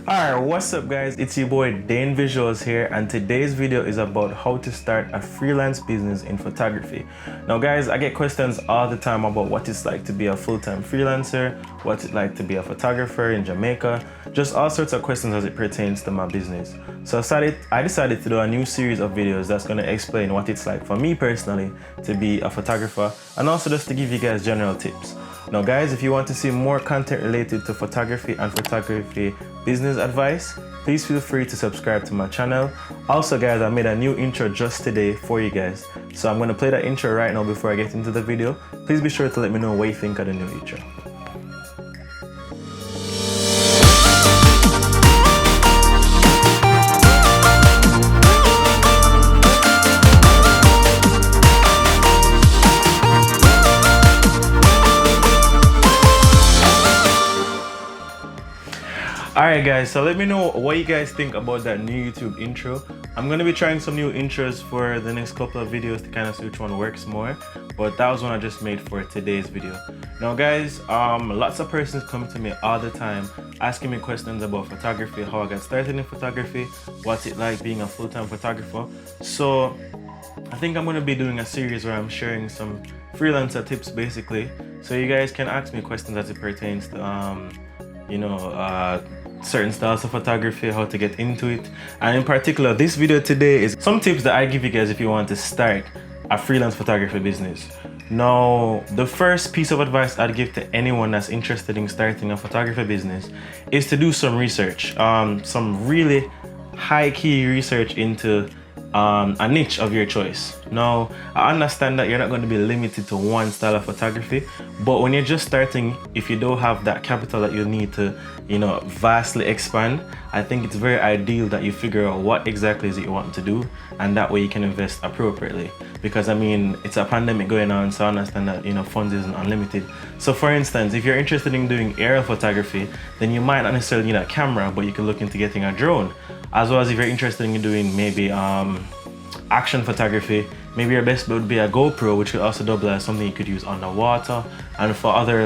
Alright, what's up guys? It's your boy Dane Visuals here, and today's video is about how to start a freelance business in photography. Now guys, I get questions all the time about what it's like to be a full-time freelancer, what's it like to be a photographer in Jamaica, just all sorts of questions as it pertains to my business. So I decided to do a new series of videos that's going to explain what it's like for me personally to be a photographer, and also just to give you guys general tips. Now guys, if you want to see more content related to photography and photography business advice, please feel free to subscribe to my channel. Also guys, I made a new intro just today for you guys. So I'm going to play that intro right now before I get into the video. Please be sure to let me know what you think of the new intro. Alright guys, so let me know what you guys think about that new YouTube intro. I'm going to be trying some new intros for the next couple of videos to kind of see which one works more, but that was one I just made for today's video. Now guys, lots of persons come to me all the time asking me questions about photography, how I got started in photography, what's it like being a full-time photographer. So I think I'm going to be doing a series where I'm sharing some freelancer tips basically, so you guys can ask me questions as it pertains to certain styles of photography, how to get into it. And in particular, this video today is some tips that I give you guys if you want to start a freelance photography business. Now, the first piece of advice I'd give to anyone that's interested in starting a photography business is to do some research, some really high-key research into a niche of your choice. Now, I understand that you're not going to be limited to one style of photography, but when you're just starting, if you don't have that capital that you need to, vastly expand, I think it's very ideal that you figure out what exactly is it you want to do, and that way you can invest appropriately. Because I mean, it's a pandemic going on, so I understand that funds isn't unlimited. So for instance, if you're interested in doing aerial photography, then you might not necessarily need a camera, but you can look into getting a drone. As well as if you're interested in doing maybe action photography, maybe your best bet would be a GoPro, which could also double as something you could use underwater and for other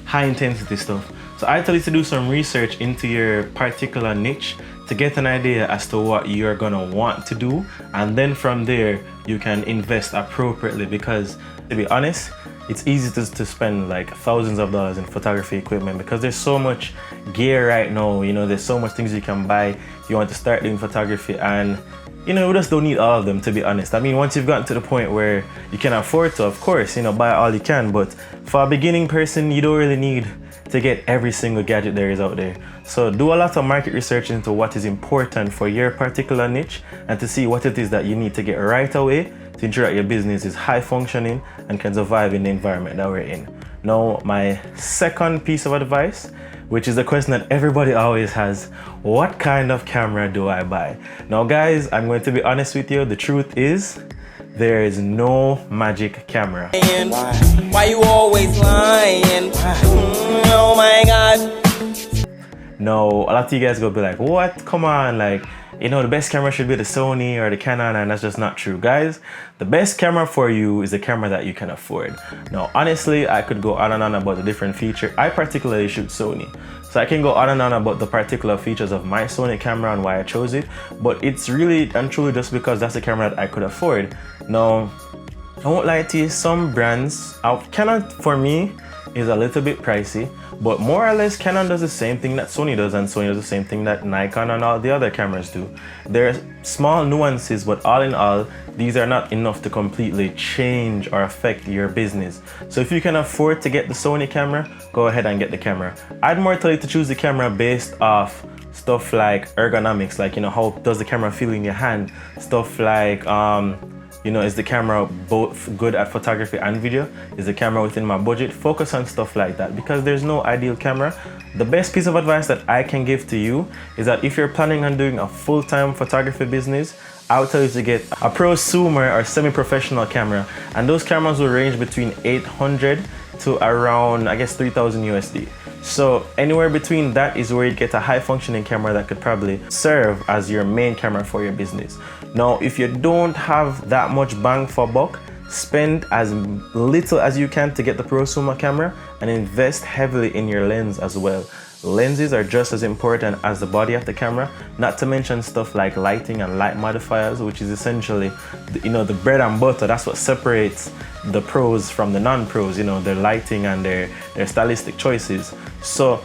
high intensity stuff. So I tell you to do some research into your particular niche to get an idea as to what you're gonna want to do, and then from there you can invest appropriately, because to be honest, it's easy to spend like thousands of dollars in photography equipment because there's so much gear right now. There's so much things you can buy if you want to start doing photography, and you just don't need all of them, to be honest. I mean, once you've gotten to the point where you can afford to, of course, buy all you can, but for a beginning person, you don't really need to get every single gadget there is out there. So do a lot of market research into what is important for your particular niche and to see what it is that you need to get right away to ensure that your business is high functioning and can survive in the environment that we're in. Now, my second piece of advice, which is a question that everybody always has: what kind of camera do I buy? Now guys, I'm going to be honest with you. The truth is, there is no magic camera. Why you always lying? Oh my god. No, a lot of you guys go be like, what? Come on, the best camera should be the Sony or the Canon, and that's just not true. Guys, the best camera for you is the camera that you can afford. Now, honestly, I could go on and on about the different features. I particularly shoot Sony, so I can go on and on about the particular features of my Sony camera and why I chose it, but it's really and truly just because that's the camera that I could afford. Now, I won't lie to you, some brands, Canon for me is a little bit pricey, but more or less Canon does the same thing that Sony does, and Sony does the same thing that Nikon and all the other cameras do. There are small nuances, but all in all, these are not enough to completely change or affect your business. So if you can afford to get the Sony camera, go ahead and get the camera. I'd more tell you to choose the camera based off stuff like ergonomics, how does the camera feel in your hand, stuff like is the camera both good at photography and video? Is the camera within my budget? Focus on stuff like that, because there's no ideal camera. The best piece of advice that I can give to you is that if you're planning on doing a full-time photography business, I would tell you to get a prosumer or semi-professional camera, and those cameras will range between 800 to around, I guess, 3,000 USD. So anywhere between that is where you get a high functioning camera that could probably serve as your main camera for your business. Now, if you don't have that much bang for buck, spend as little as you can to get the prosumer camera and invest heavily in your lens as well. Lenses are just as important as the body of the camera, not to mention stuff like lighting and light modifiers, which is essentially the bread and butter. That's what separates the pros from the non-pros, their lighting and their stylistic choices. So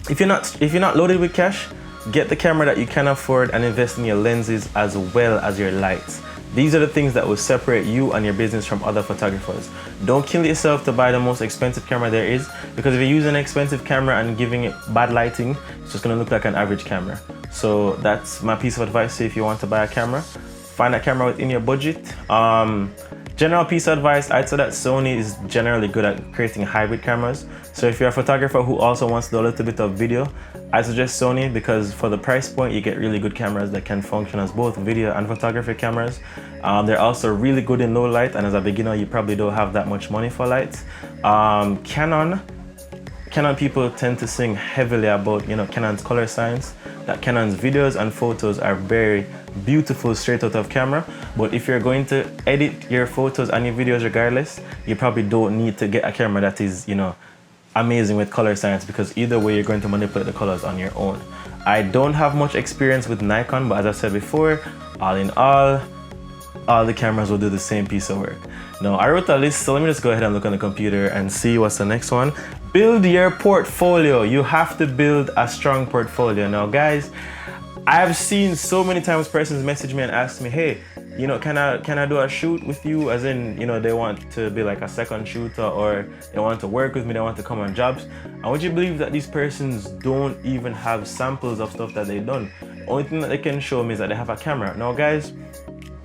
if you're not loaded with cash, get the camera that you can afford and invest in your lenses as well as your lights. These are the things that will separate you and your business from other photographers. Don't kill yourself to buy the most expensive camera there is, because if you use an expensive camera and giving it bad lighting, it's just gonna look like an average camera. So that's my piece of advice. If you want to buy a camera, find a camera within your budget. General piece of advice, I'd say that Sony is generally good at creating hybrid cameras. So if you're a photographer who also wants to do a little bit of video, I suggest Sony, because for the price point, you get really good cameras that can function as both video and photography cameras. They're also really good in low light, and as a beginner, you probably don't have that much money for lights. Canon people tend to sing heavily about Canon's color science, that Canon's videos and photos are very beautiful straight out of camera. But if you're going to edit your photos and your videos regardless, you probably don't need to get a camera that is amazing with color science, because either way you're going to manipulate the colors on your own. I don't have much experience with Nikon, but as I said before, all in all the cameras will do the same piece of work. Now, I wrote a list, so let me just go ahead and look on the computer and see what's the next one. Build your portfolio. You have to build a strong portfolio. Now, guys, I've seen so many times persons message me and ask me, hey, can I do a shoot with you? As in, they want to be like a second shooter, or they want to work with me, they want to come on jobs. And would you believe that these persons don't even have samples of stuff that they've done? The only thing that they can show me is that they have a camera. Now, guys,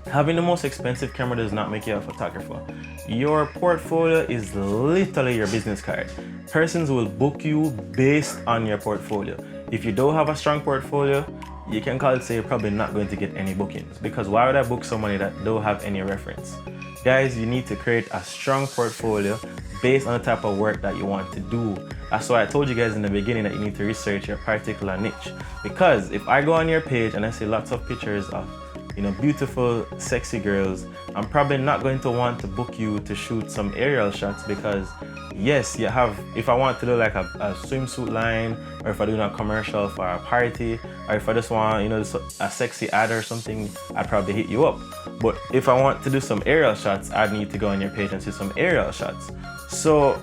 having the most expensive camera does not make you a photographer. Your portfolio is literally your business card. Persons will book you based on your portfolio. If you don't have a strong portfolio, you can call it say you're probably not going to get any bookings, because why would I book somebody that don't have any reference? Guys, you need to create a strong portfolio based on the type of work that you want to do. That's why I told you guys in the beginning that you need to research your particular niche. Because if I go on your page and I see lots of pictures of beautiful, sexy girls, I'm probably not going to want to book you to shoot some aerial shots, because yes, if I want to do like a swimsuit line, or if I do a commercial for a party, or if I just want, a sexy ad or something, I'd probably hit you up. But if I want to do some aerial shots, I'd need to go on your page and see some aerial shots. So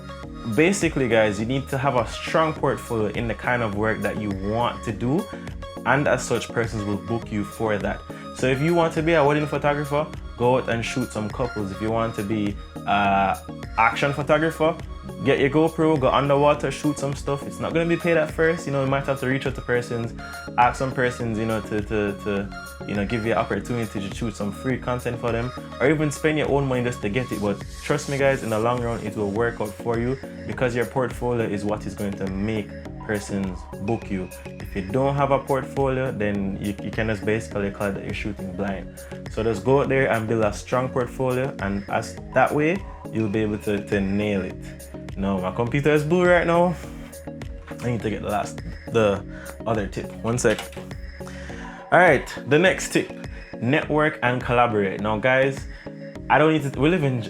basically, guys, you need to have a strong portfolio in the kind of work that you want to do, and as such, persons will book you for that. So if you want to be a wedding photographer, go out and shoot some couples. If you want to be an action photographer, get your GoPro, go underwater, shoot some stuff. It's not going to be paid at first. You might have to reach out to persons, ask some persons, to give you an opportunity to shoot some free content for them, or even spend your own money just to get it. But trust me, guys, in the long run, it will work out for you, because your portfolio is what is going to make persons book you. If you don't have a portfolio, then you can just basically call it that you're shooting blind. So just go out there and build a strong portfolio, and as that way you'll be able to nail it. Now my computer is blue right now. I need to get the other tip. One sec. All right, the next tip: network and collaborate. Now, guys, I live in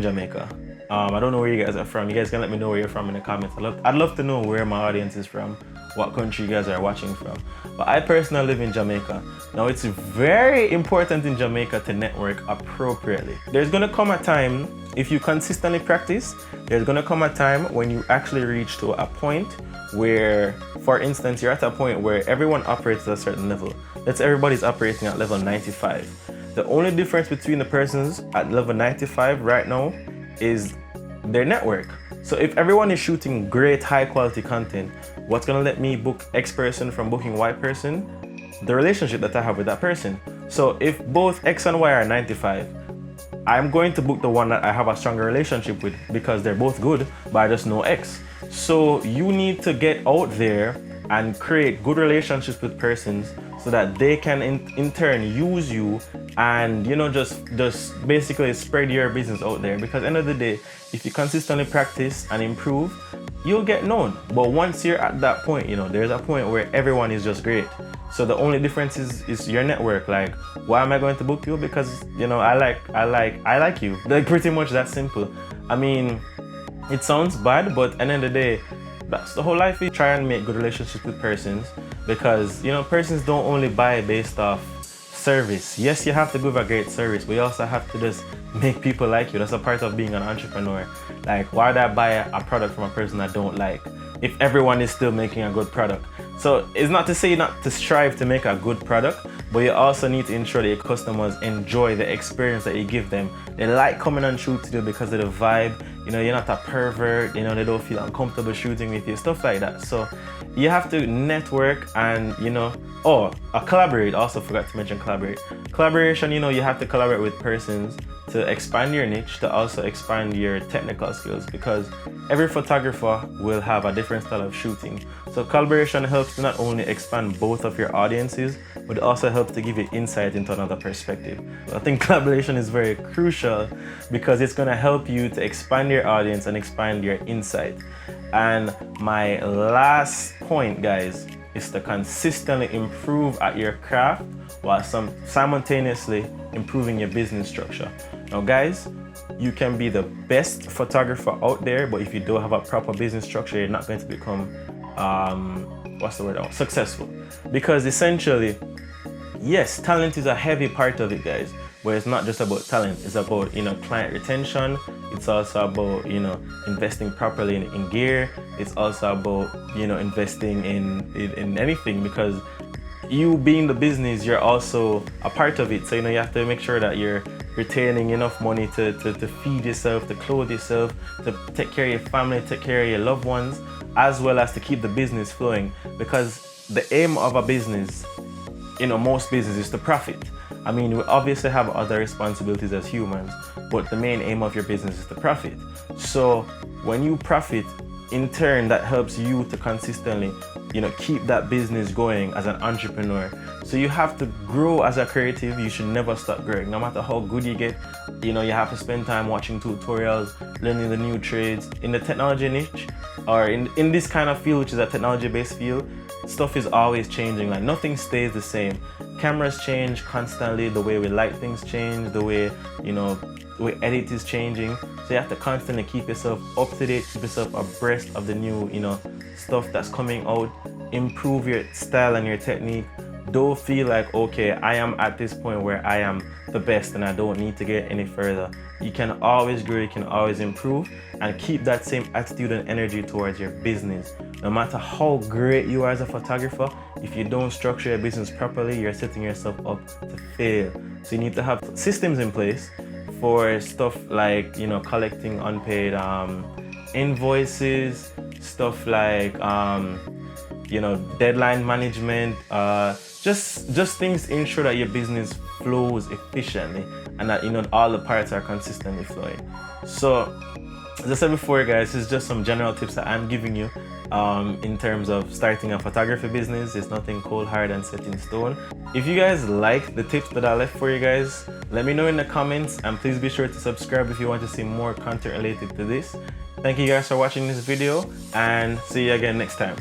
Jamaica. I don't know where you guys are from. You guys can let me know where you're from in the comments. I'd love to know where my audience is from, what country you guys are watching from. But I personally live in Jamaica. Now, it's very important in Jamaica to network appropriately. There's gonna come a time, if you consistently practice, there's gonna come a time when you actually reach to a point where, for instance, you're at a point where everyone operates at a certain level. Let's say everybody's operating at level 95. The only difference between the persons at level 95 right now is their network. So if everyone is shooting great high quality content, what's gonna let me book X person from booking Y person? The relationship that I have with that person. So if both X and Y are 95, I'm going to book the one that I have a stronger relationship with, because they're both good, but I just know X. So you need to get out there and create good relationships with persons, so that they can in turn use you and just basically spread your business out there. Because at the end of the day, if you consistently practice and improve, you'll get known. But once you're at that point, there's a point where everyone is just great. So the only difference is your network. Like, why am I going to book you? Because I like you. Like, pretty much that simple. I mean, it sounds bad, but at the end of the day, that's the whole life. We try and make good relationships with persons, because you know, persons don't only buy based off service. Yes, you have to give a great service, but you also have to just make people like you. That's a part of being an entrepreneur. Like, why would I buy a product from a person I don't like if everyone is still making a good product? So it's not to say not to strive to make a good product, but you also need to ensure that your customers enjoy the experience that you give them. They like coming and shoot to you because of the vibe. You know, you're not a pervert, you know, they don't feel uncomfortable shooting with you, stuff like that. So you have to network and, you know, collaborate. Also forgot to mention collaborate. Collaboration, you know, you have to collaborate with persons to expand your niche, to also expand your technical skills, because every photographer will have a different style of shooting. So collaboration helps to not only expand both of your audiences, but it also helps to give you insight into another perspective. I think collaboration is very crucial because it's going to help you to expand your audience and expand your insight. And my last point, guys, is to consistently improve at your craft while simultaneously improving your business structure. Now guys, you can be the best photographer out there, but if you don't have a proper business structure, you're not going to become successful. Because essentially, yes, talent is a heavy part of it, guys, but it's not just about talent. It's about, you know, client retention. It's also about, you know, investing properly in gear. It's also about, you know, investing in anything, because you being the business, you're also a part of it. So, you know, you have to make sure that you're retaining enough money to feed yourself, to clothe yourself, to take care of your family, take care of your loved ones, as well as to keep the business flowing. Because the aim of a business, you know, most businesses is to profit. I mean, we obviously have other responsibilities as humans, but the main aim of your business is to profit. So when you profit, in turn, that helps you to consistently, you know, keep that business going as an entrepreneur. So you have to grow as a creative. You should never stop growing. No matter how good you get, you know, you have to spend time watching tutorials, learning the new trades. In the technology niche, or in this kind of field, which is a technology-based field, stuff is always changing. Like, nothing stays the same. Cameras change constantly, the way we light things change, the way, you know, the way edit is changing. So you have to constantly keep yourself up to date, keep yourself abreast of the new, you know, stuff that's coming out. Improve your style and your technique. Don't feel like, okay, I am at this point where I am the best and I don't need to get any further. You can always grow, you can always improve, and keep that same attitude and energy towards your business. No matter how great you are as a photographer, if you don't structure your business properly, you're setting yourself up to fail. So you need to have systems in place for stuff like, you know, collecting unpaid invoices, stuff like, you know, deadline management, just things to ensure that your business flows efficiently and that, you know, all the parts are consistently flowing. So as I said before, guys, this is just some general tips that I'm giving you in terms of starting a photography business. It's nothing cold, hard, and set in stone. If you guys like the tips that I left for you guys, let me know in the comments, and please be sure to subscribe if you want to see more content related to this. Thank you guys for watching this video, and see you again next time.